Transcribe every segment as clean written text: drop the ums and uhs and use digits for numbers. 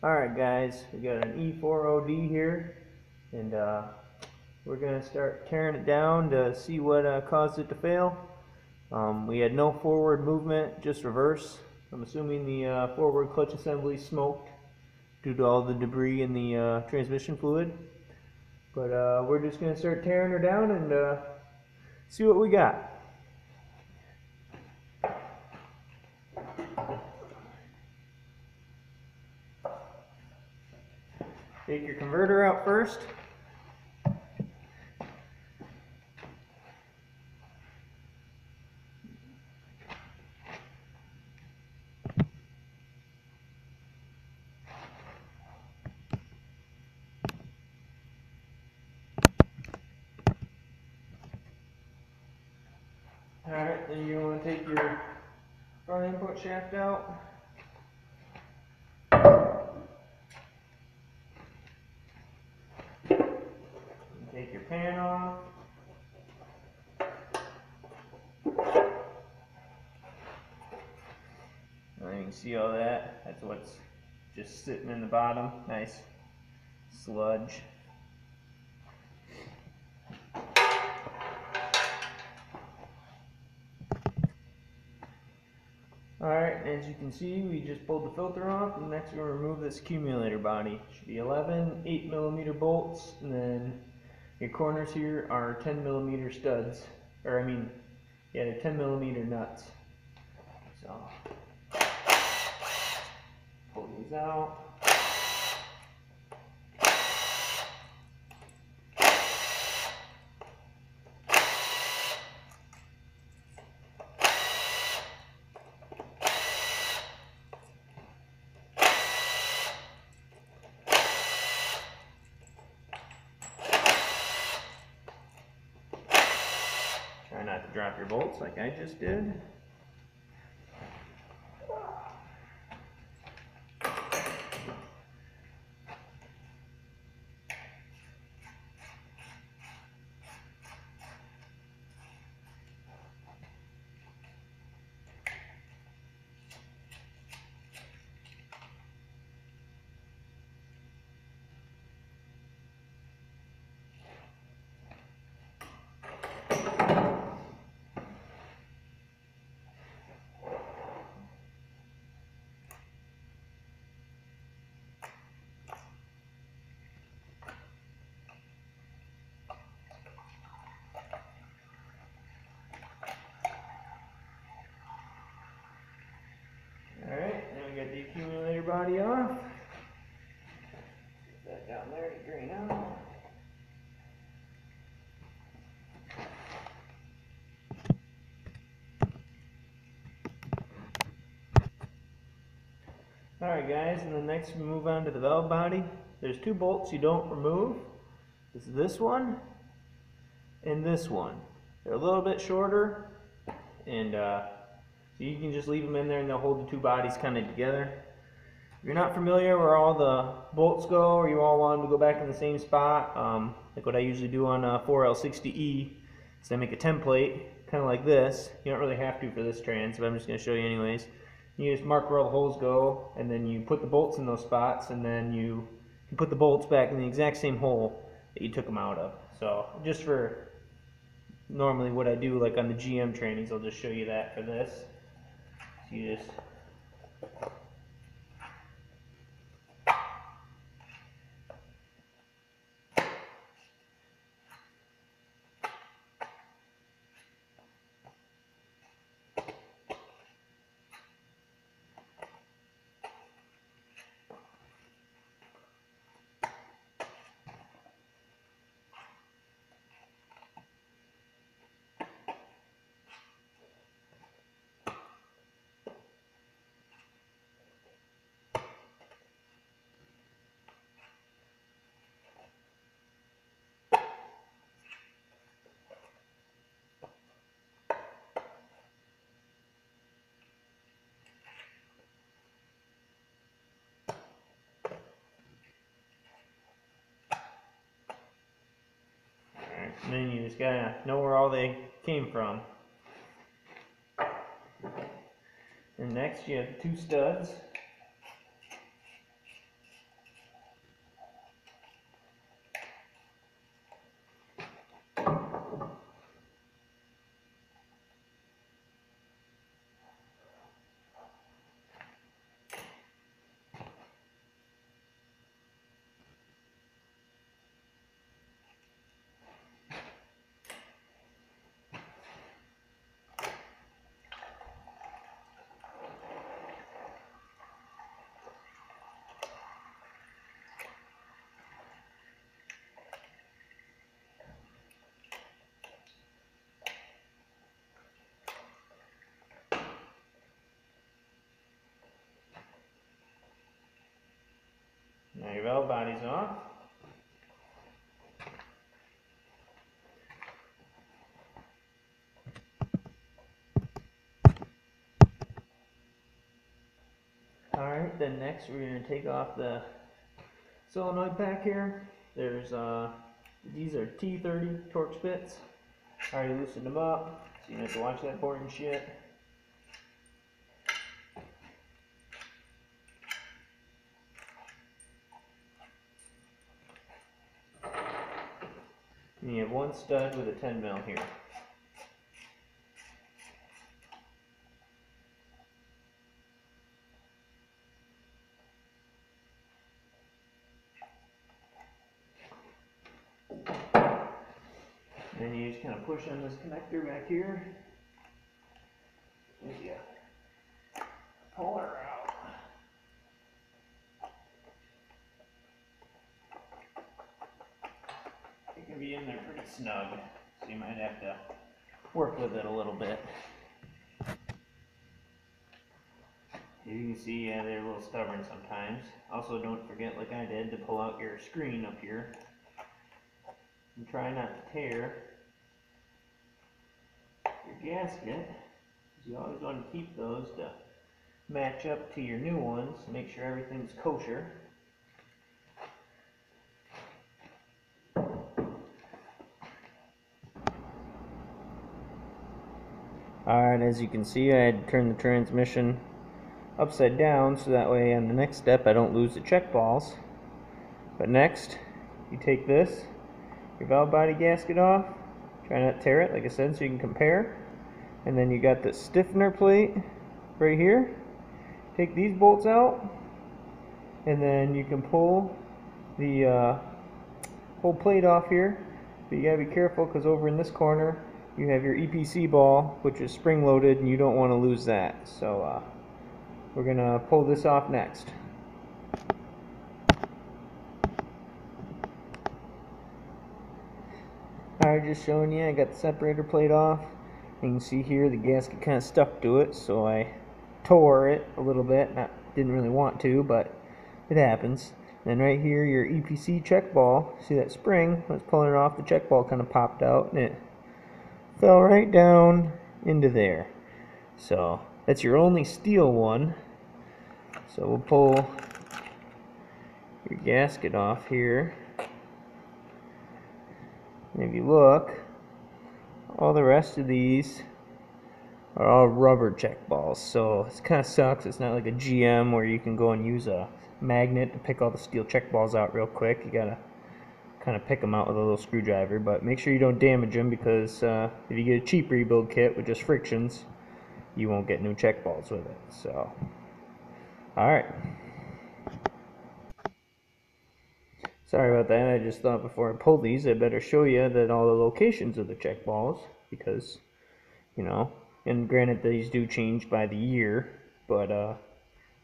Alright guys, we got an E4od here, and we're going to start tearing it down to see what caused it to fail. We had no forward movement, just reverse. I'm assuming the forward clutch assembly smoked due to all the debris in the transmission fluid. But we're just going to start tearing her down and see what we got. Take your converter out first. Alright, then you want to take your front input shaft out. Take your pan off. And you can see all that. That's what's just sitting in the bottom. Nice sludge. Alright, as you can see, we just pulled the filter off, and next we're going to remove this accumulator body. It should be 11 8mm bolts, and then your corners here are 10mm studs. Or, they're 10mm nuts. So, pull these out. Try not to drop your bolts like I just did. Alright, now we got the accumulator body off. Put that down there to drain out. Alright guys, and then next we move on to the valve body. There's two bolts you don't remove. It's this one and this one. They're a little bit shorter, and so you can just leave them in there and they'll hold the two bodies kind of together. If you're not familiar where all the bolts go, or you all want them to go back in the same spot, like what I usually do on a 4L60E, is I make a template, kind of like this. You don't really have to for this trans, but I'm just going to show you anyways. You just mark where all the holes go, and then you put the bolts in those spots, and then you put the bolts back in the exact same hole that you took them out of. So just for normally what I do, like on the GM trainings, I'll just show you that for this. So you just and then you just gotta know where all they came from. And next you have two studs. Now your valve body's off. Alright, then next we're going to take off the solenoid pack here. There's these are T30 Torx bits. I already loosened them up, so you don't have to watch that boring shit. And you have one stud with a 10 mil here. Then you just kind of push on this connector back here. And you pull her out. It can be in there pretty snug, so you might have to work with it a little bit. As you can see, yeah, they're a little stubborn sometimes. Also, don't forget, like I did, to pull out your screen up here. And try not to tear your gasket, because you always want to keep those to match up to your new ones, make sure everything's kosher. Alright, as you can see, I had to turn the transmission upside down so that way on the next step I don't lose the check balls. But next, you take this, your valve body gasket off, try not to tear it, like I said, so you can compare. And then you got the stiffener plate right here. Take these bolts out, and then you can pull the whole plate off here. But you gotta be careful, because over in this corner you have your EPC ball, which is spring loaded, and you don't want to lose that. So we're gonna pull this off next. Alright, just showing you, I got the separator plate off. You can see here the gasket kind of stuck to it, so I tore it a little bit. Didn't really want to, but it happens. Then right here, your EPC check ball. See that spring? I was pulling it off, the check ball kind of popped out, and it fell right down into there. So that's your only steel one. So we'll pull your gasket off here. And if you look, all the rest of these are all rubber check balls. So it kind of sucks. It's not like a GM where you can go and use a magnet to pick all the steel check balls out real quick. You gotta kind of pick them out with a little screwdriver, but make sure you don't damage them, because if you get a cheap rebuild kit with just frictions, you won't get new check balls with it. So, alright. Sorry about that. I just thought before I pull these, I better show you that all the locations of the check balls, because, you know, and granted these do change by the year, but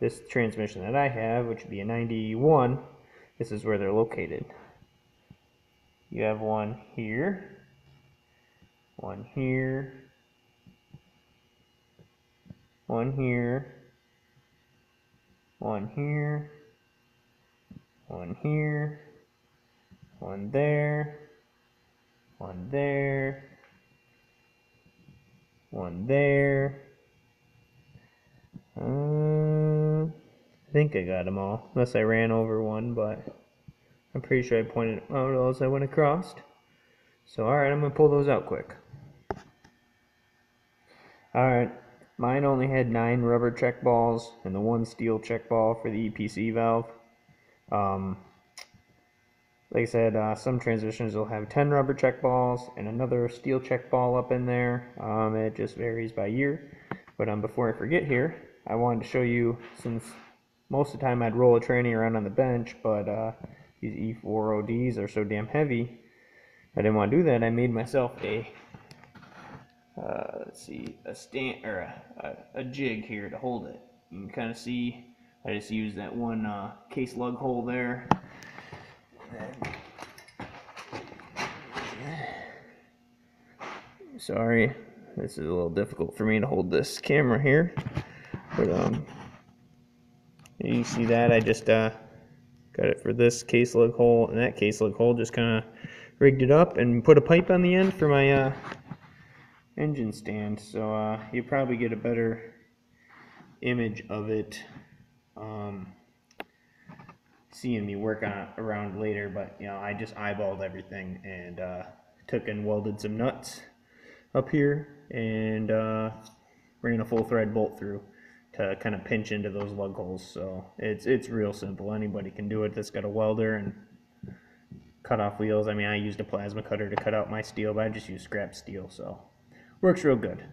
this transmission that I have, which would be a 91, this is where they're located. You have one here, one here, one here, one here, one here, one there, one there, one there. I think I got them all, unless I ran over one, but I'm pretty sure I pointed out as I went across. So alright, I'm going to pull those out quick. Alright, mine only had 9 rubber check balls and the 1 steel check ball for the EPC valve. Like I said, some transmissions will have 10 rubber check balls and another steel check ball up in there. It just varies by year. But before I forget here, I wanted to show you, since most of the time I'd roll a tranny around on the bench, but these E4ods are so damn heavy, I didn't want to do that. I made myself a let's see, a stand or a jig here to hold it. You can kind of see I just used that one case lug hole there. Sorry, this is a little difficult for me to hold this camera here, but you see that I just Got it for this case lug hole and that case lug hole. Just kind of rigged it up and put a pipe on the end for my engine stand. So you probably get a better image of it seeing me work on it around later. But you know, I just eyeballed everything and took and welded some nuts up here and ran a full thread bolt through to kind of pinch into those lug holes. So it's real simple. Anybody can do it that's got a welder and cut off wheels. I mean, I used a plasma cutter to cut out my steel, but I just used scrap steel, so works real good.